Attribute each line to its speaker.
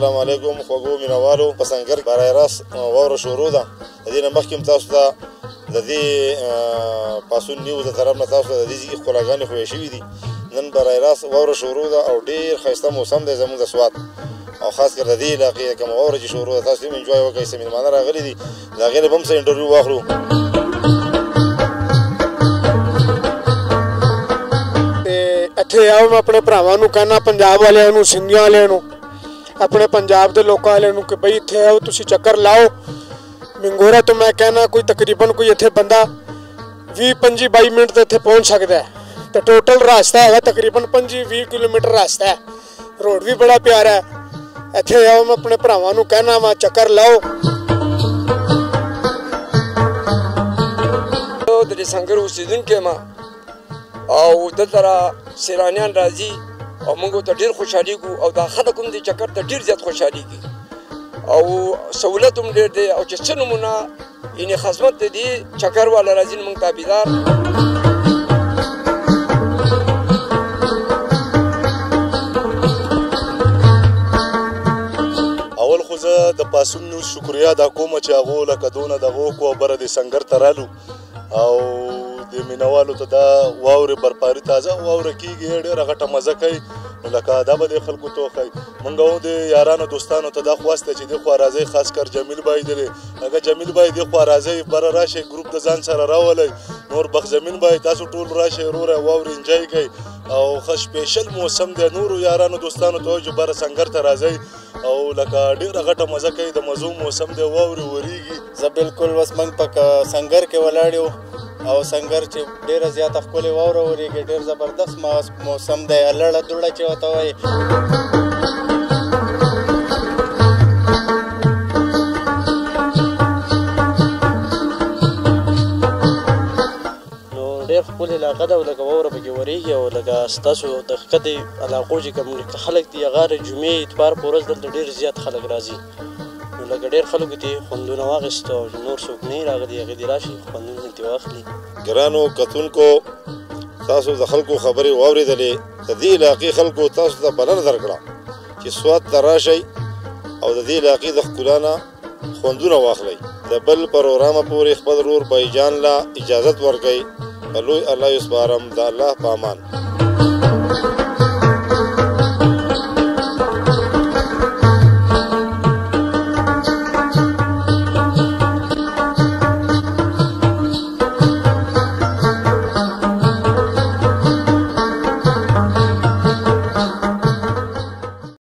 Speaker 1: السلام علیکم خوږو مینوالو په سنګر برای راست واوره شروع ده د دې نه مخکې هم تاسو ته د دې پاسون نیوز د طرف نه تاسو ته د دې ځای ښکلاګانې ښویې شوي دي نن برای راست واوره شروع ده او ډېر ښایسته موسم دی زموږ د سوات او خاص کر د دې علاقې کومه واوره چې شروع ده تاسو هم انجوای وکړئ څه مېلمانه راغلي دي د هغې نه به هم څه انټرویو واخلو
Speaker 2: ਇੱਥੇ ਆਓ ਮੈਂ ਆਪਣੇ ਭਰਾਵਾਂ ਨੂੰ ਕਹਿਣਾ ਪੰਜਾਬ ਵਾਲਿਆਂ ਨੂੰ ਸਿੰਧੀਆਂ ਵਾਲਿਆਂ ਨੂੰ ਆਪਣੇ ਪੰਜਾਬ ਦੇ ਲੋਕਾਂ ਵਾਲਿਆਂ ਨੂੰ ਕਿ ਬਈ ਇੱਥੇ ਆਓ ਤੁਸੀਂ ਚੱਕਰ ਲਾਓ ਮਿੰਗੋਰਾ ਤੋਂ ਮੈਂ ਕਹਿਣਾ ਕੋਈ ਤਕਰੀਬਨ ਕੋਈ ਇੱਥੇ ਬੰਦਾ 20-22 ਮਿੰਟ ਤੇ ਇੱਥੇ ਪਹੁੰਚ ਸਕਦਾ ਹੈ ਤੇ ਟੋਟਲ ਰਸਤਾ ਹੈਗਾ ਤਕਰੀਬਨ 25-20 ਕਿਲੋਮੀਟਰ ਰਸਤਾ ਹੈ ਰੋਡ ਵੀ ਬੜਾ ਪਿਆਰਾ ਹੈ ਇੱਥੇ ਆਓ ਮੈਂ ਆਪਣੇ ਭਰਾਵਾਂ ਨੂੰ ਕਹਿਣਾ ਵਾ ਚੱਕਰ ਲਾਓ
Speaker 3: د سنګر اوسیدونکی یم او دلته را سیلانیان راځي او موږ ورته ډېر خوشحالېږو او دا خلک هم دې چکر ته ډېر زیات خوشحالېږي او سهولت هم ډېر دی او چې څه نمونه یعنې خدمت د دې چکر والا راځي نو موږ تابعدار
Speaker 1: اول خو زه د پاسون نیوز شکریا ادا کوم چې هغو لکه دونه دغه وکړو او بره د سنګر ته رالو او د مینوالو ته دا واورې برپاري تازه واوره کېږي ډېره غټه مزه کوي نو لکه دا به دې خلکو ته وښایي موږ هم د یارانو دوستانو ته دا خواست دی چې دې خوا راځئ خاص کر جمیل بای دی هغه جمیل بای دې خوا راځئ بره راشئ ګروپ د ځان سره راولئ نور بخزمین بای تاسو ټول راشئ وروره واورې انجوای کوئ او ښه سپیشل موسم دی نورو یارانو دوستانو ته وایو چې بره سنګر ته راځئ او لکه ډېره غټه مزه کوي د مزو موسم دی واورې ورېږي
Speaker 4: زه بالکل اوس موږ په سنګر کې ولاړ یو او سنګر چې ډېره زیاته ښکلې واوره ورېږي ډېر زبردست موسم دی لړه دوړه چې ورته وایي
Speaker 5: نو ډېر ښکلې علاقه ده او لکه واوره پکې ورېږي او لکه ستاسو د ښکتې علاقو چې کوم خلک دي هغه د جمعې اتوار په ورځ دلته ډېر زیات خلک راځي نو لکه ډېر خلکو دې خوندونه واخیست او نور څوک نه راغلي هغې دې راشي خوندونه دې واخلي
Speaker 1: ګرانو کتونکو تاسو د خلکو خبرې واورېدلې د دې علاقې خلکو تاسو ته بلنه درکړه چې سوات ته راشئ او د دې علاقې د ښکلا نه خوندونه واخلئ د بل پروګرامه پورې خپل ورور بایجان له اجازت ورکئ په لوی الله یې سپارم د الله په امان